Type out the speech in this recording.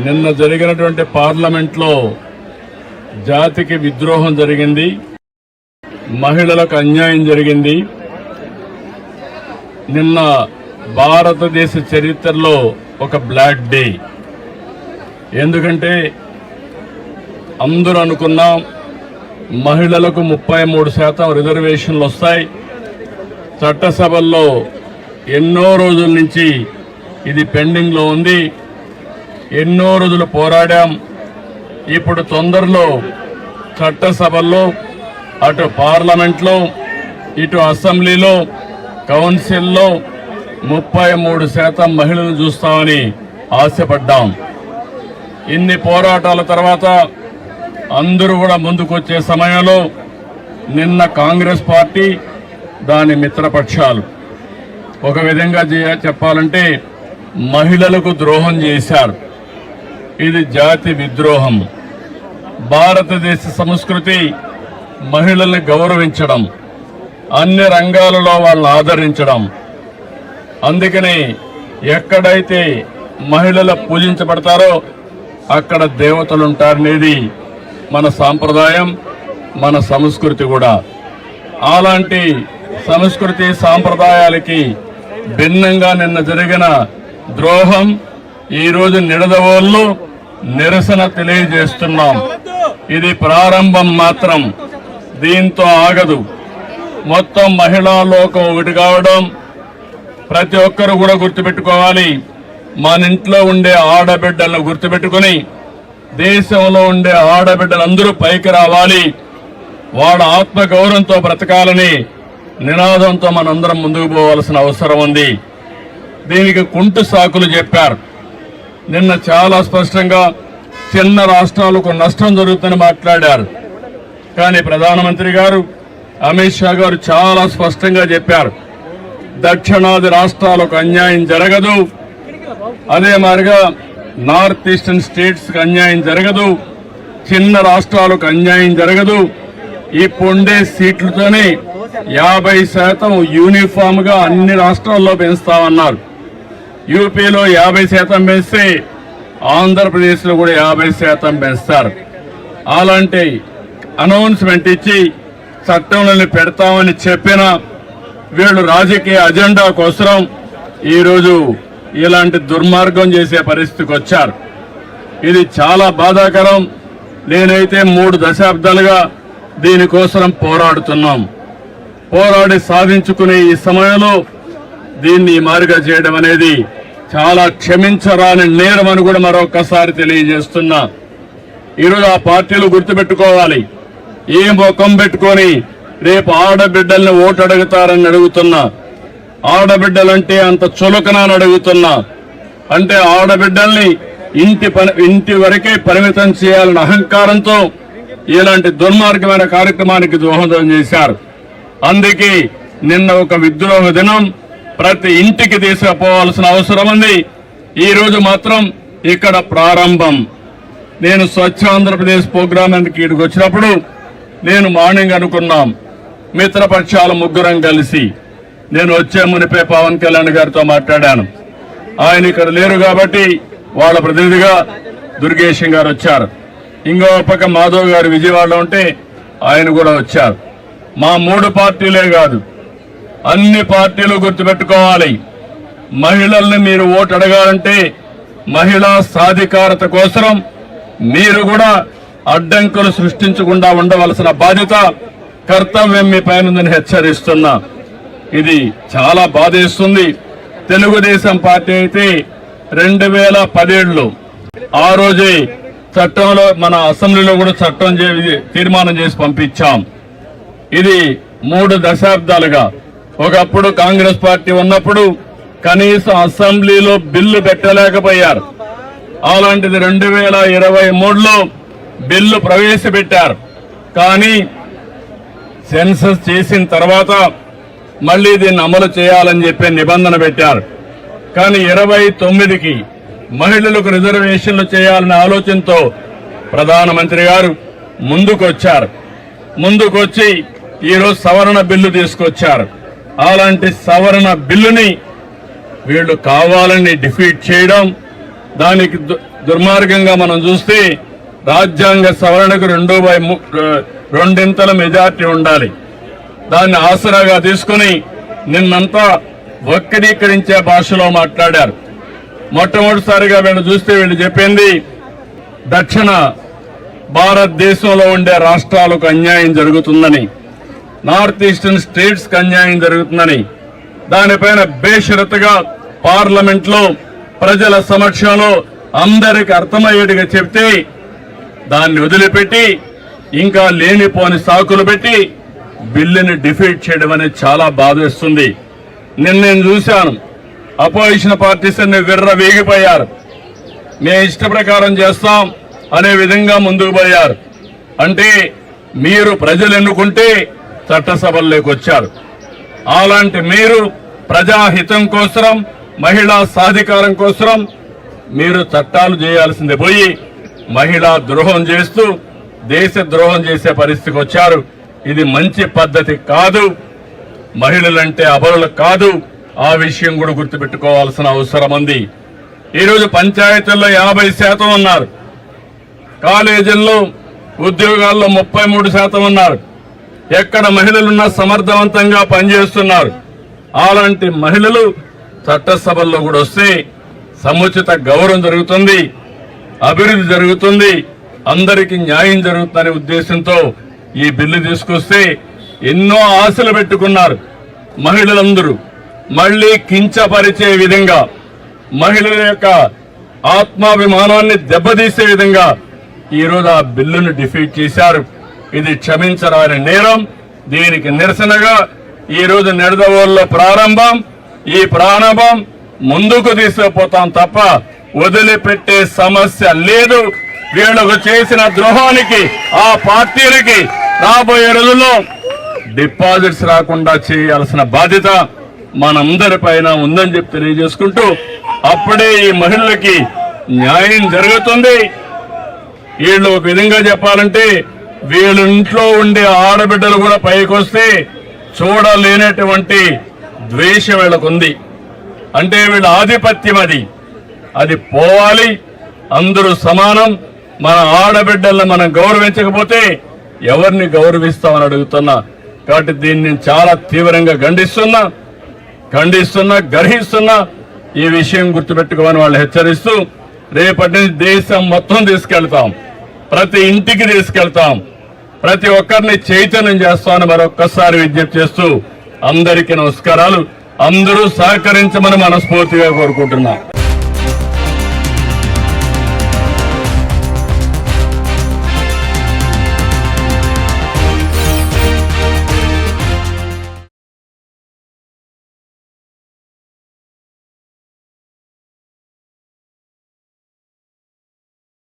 నిన్న జరిగినటువంటి పార్లమెంట్లో జాతికి విద్రోహం జరిగింది, మహిళలకు అన్యాయం జరిగింది. నిన్న భారతదేశ చరిత్రలో ఒక బ్లాక్ డే. ఎందుకంటే అందరూ అనుకున్నాం మహిళలకు 33% రిజర్వేషన్లు వస్తాయి. చట్టసభల్లో ఎన్నో రోజుల నుంచి ఇది పెండింగ్లో ఉంది. ఎన్నో రోజులు పోరాడాం. ఇప్పుడు తొందరలో చట్టసభల్లో, అటు పార్లమెంట్లో, ఇటు అసెంబ్లీలో, కౌన్సిల్లో 33% మహిళలు చూస్తామని ఆశపడ్డాం. ఇన్ని పోరాటాల తర్వాత అందరూ కూడా ముందుకొచ్చే సమయంలో నిన్న కాంగ్రెస్ పార్టీ, దాని మిత్రపక్షాలు ఒక విధంగా చెప్పాలంటే మహిళలకు ద్రోహం చేశారు. ఇది జాతి విద్రోహం. భారతదేశ సంస్కృతి మహిళల్ని గౌరవించడం, అన్ని రంగాలలో వాళ్ళని ఆదరించడం. అందుకని ఎక్కడైతే మహిళలు పూజించబడతారో అక్కడ దేవతలుంటారనేది మన సాంప్రదాయం, మన సంస్కృతి కూడా. అలాంటి సంస్కృతి సాంప్రదాయాలకి భిన్నంగా నిన్న జరిగిన ద్రోహం ఈరోజు నిడదవోల్లో నిరసన తెలియజేస్తున్నాం. ఇది ప్రారంభం మాత్రం, దీంతో ఆగదు. మొత్తం మహిళా లోకం ఒకటి కావడం ప్రతి ఒక్కరు కూడా గుర్తుపెట్టుకోవాలి. మన ఇంట్లో ఉండే ఆడబిడ్డలను గుర్తుపెట్టుకుని దేశంలో ఉండే ఆడబిడ్డలందరూ పైకి రావాలి, వాళ్ళ ఆత్మగౌరవంతో బ్రతకాలని నినాదంతో మనందరం ముందుకు పోవాల్సిన అవసరం ఉంది. దీనికి కుంటు సాకులు చెప్పారు. నిన్న చాలా స్పష్టంగా చిన్న రాష్ట్రాలకు నష్టం జరుగుతుందని మాట్లాడారు. కానీ ప్రధానమంత్రి గారు, అమిత్ షా గారు చాలా స్పష్టంగా చెప్పారు, దక్షిణాది రాష్ట్రాలకు అన్యాయం జరగదు, అదే మాదిరిగా నార్త్ ఈస్టర్న్ స్టేట్స్ కి అన్యాయం జరగదు, చిన్న రాష్ట్రాలకు అన్యాయం జరగదు. ఇప్పుండే సీట్లతోనే 50% యూనిఫామ్ గా అన్ని రాష్ట్రాల్లో పెంచుతామన్నారు. యూపీలో 50% పెంచితే ఆంధ్రప్రదేశ్ లో కూడా 50% పెంచుతారు. అలాంటి అనౌన్స్మెంట్ ఇచ్చి చట్టంలో పెడతామని చెప్పిన వీళ్ళు రాజకీయ అజెండా కోసం ఈరోజు ఇలాంటి దుర్మార్గం చేసే పరిస్థితికి వచ్చారు. ఇది చాలా బాధాకరం. నేనైతే 3 దశాబ్దాలుగా దీనికోసం పోరాడుతున్నాం. పోరాడి సాధించుకునే ఈ సమయంలో దీన్ని మారుగా చేయడం అనేది చాలా క్షమించరాని నేరం అని కూడా మరొకసారి తెలియజేస్తున్నా. ఈరోజు ఆ పార్టీలు గుర్తుపెట్టుకోవాలి. ఏ ముఖం పెట్టుకొని రేపు ఆడబిడ్డల్ని ఓటు అడుగుతారని అడుగుతున్నా. ఆడబిడ్డలంటే అంత చులకనని అడుగుతున్నా. అంటే ఆడబిడ్డల్ని ఇంటి వరకే పరిమితం చేయాలన్న అహంకారంతో ఇలాంటి దుర్మార్గమైన కార్యక్రమానికి దోహదం చేశారు. అందుకే నిన్న ఒక విద్రోహ దినం, ప్రతి ఇంటికి తీసుకుపోవాల్సిన అవసరం ఉంది. ఈ రోజు మాత్రం ఇక్కడ ప్రారంభం. నేను స్వచ్ఛ ఆంధ్రప్రదేశ్ ప్రోగ్రామ్ ఇక్కడికి వచ్చినప్పుడు నేను మార్నింగ్ అనుకున్నాం, మిత్రపక్షాల ముగ్గురం కలిసి నేను వచ్చే మునిపే పవన్ కళ్యాణ్ గారితో మాట్లాడాను. ఆయన ఇక్కడ లేరు కాబట్టి వాళ్ళ ప్రతినిధిగా దుర్గేశం గారు వచ్చారు. ఇంకో పక్క మాధవ్ గారు విజయవాడలో ఉంటే ఆయన కూడా వచ్చారు. మా 3 పార్టీలే కాదు, అన్ని పార్టీలు గుర్తుపెట్టుకోవాలి. మహిళల్ని మీరు ఓటు అడగాలంటే మహిళా సాధికారత కోసం మీరు కూడా అడ్డంకులు సృష్టించకుండా ఉండవలసిన బాధ్యత, కర్తవ్యం మీ పైన ఉందని హెచ్చరిస్తున్నా. ఇది చాలా బాధేస్తుంది. తెలుగుదేశం పార్టీ అయితే 2017లో ఆ రోజే చట్టంలో మన అసెంబ్లీలో కూడా చట్టం తీర్మానం చేసి పంపించాం. ఇది 3 దశాబ్దాలుగా, ఒకప్పుడు కాంగ్రెస్ పార్టీ ఉన్నప్పుడు కనీసం అసెంబ్లీలో బిల్లు పెట్టలేకపోయారు. అలాంటిది 2023లో బిల్లు ప్రవేశపెట్టారు. కానీ సెన్సస్ చేసిన తర్వాత మళ్లీ దీన్ని అమలు చేయాలని చెప్పి నిబంధన పెట్టారు. కానీ 29కి మహిళలకు రిజర్వేషన్లు చేయాలనే ఆలోచనతో ప్రధానమంత్రి గారు ముందుకొచ్చారు. ముందుకొచ్చి ఈరోజు సవరణ బిల్లు తీసుకొచ్చారు. అలాంటి సవరణ బిల్లుని వీళ్ళు కావాలని డిఫీట్ చేయడం, దుర్మార్గంగా మనం చూస్తే రాజ్యాంగ సవరణకు 2/2 మెజార్టీ ఉండాలి. దాన్ని ఆసరాగా తీసుకుని నిన్నంతా వక్రీకరించే భాషలో మాట్లాడారు. మొట్టమొదటిసారిగా వీళ్ళు చూస్తే వీళ్ళు చెప్పింది దక్షిణ భారతదేశంలో ఉండే రాష్ట్రాలకు అన్యాయం జరుగుతుందని, నార్త్ ఈస్టర్న్ స్టేట్స్ కి అన్యాయం జరుగుతుందని, దానిపైన బేషరతుగా పార్లమెంట్ లో ప్రజల సమక్షంలో అందరికి అర్థమయ్యేట్టుగా చెప్తే దాన్ని వదిలిపెట్టి ఇంకా లేనిపోని సాకులు పెట్టి బిల్లుని డిఫీట్ చేయడం అనేది చాలా బాధేస్తుంది. నేను చూశాను, అపోజిషన్ పార్టీస్ అన్ని విర్రవీగిపోయారు. మేము ఇష్ట ప్రకారం చేస్తాం అనే విధంగా ముందుకు పోయారు. అంటే మీరు ప్రజలు ఎన్నుకుంటే చట్టసభల్లోకి వచ్చారు. అలాంటి మీరు ప్రజాహితం కోసం, మహిళా సాధికారం కోసం మీరు చట్టాలు చేయాల్సిందే పోయి మహిళా ద్రోహం చేస్తూ దేశ ద్రోహం చేసే పరిస్థితికి వచ్చారు. ఇది మంచి పద్ధతి కాదు. మహిళలంటే అబలులు కాదు. ఆ విషయం కూడా గుర్తుపెట్టుకోవాల్సిన అవసరం ఉంది. ఈరోజు పంచాయతీల్లో 50% ఉన్నారు, కాలేజీల్లో ఉద్యోగాల్లో 33% ఉన్నారు. ఎక్కడ మహిళలున్నా సమర్థవంతంగా పనిచేస్తున్నారు. అలాంటి మహిళలు చట్టసభల్లో కూడా వస్తే సముచిత గౌరవం జరుగుతుంది, అభివృద్ధి జరుగుతుంది, అందరికీ న్యాయం జరుగుతుందనే ఉద్దేశంతో ఈ బిల్లు తీసుకొస్తే ఎన్నో ఆశలు పెట్టుకున్నారు మహిళలందరూ. మళ్లీ కించపరిచే విధంగా, మహిళల యొక్క ఆత్మాభిమానాన్ని దెబ్బతీసే విధంగా ఈరోజు ఆ బిల్లును డిఫీట్ చేశారు. ఇది క్షమించరాని నేరం. దీనికి నిరసనగా ఈరోజు నిడదవోలులో ప్రారంభం. ఈ ప్రారంభం ముందుకు తీసుకుపోతాం తప్ప వదిలిపెట్టే సమస్య లేదు. వీళ్ళకు చేసిన ద్రోహానికి ఆ పార్టీలకి రాబోయే రోజుల్లో డిపాజిట్స్ రాకుండా చేయాల్సిన బాధ్యత మనందరిపైన ఉందని చెప్పి తెలియజేసుకుంటూ, అప్పుడే ఈ మహిళలకి న్యాయం జరుగుతుంది. వీళ్ళు ఒక విధంగా చెప్పాలంటే వీళ్ళ ఇంట్లో ఉండే ఆడబిడ్డలు కూడా పైకొస్తే చూడలేనటువంటి ద్వేషం వీళ్ళకు ఉంది. అంటే వీళ్ళ ఆధిపత్యం అది పోవాలి. అందరూ సమానం. మన ఆడబిడ్డలను మనం గౌరవించకపోతే ఎవరిని గౌరవిస్తామని అడుగుతున్నా. కాబట్టి దీన్ని చాలా తీవ్రంగా ఖండిస్తున్నా, గర్హిస్తున్నా. ఈ విషయం గుర్తుపెట్టుకోమని వాళ్ళు హెచ్చరిస్తూ, రేపటి నుంచి దేశం మొత్తం తీసుకెళ్తాం, ప్రతి ఇంటికి తీసుకెళ్తాం, ప్రతి ఒక్కరిని చైతన్యం చేస్తామని మరొక్కసారి విజ్ఞప్తి చేస్తూ అందరికీ నమస్కారాలు. అందరూ సహకరించమని మనస్ఫూర్తిగా కోరుకుంటున్నాం.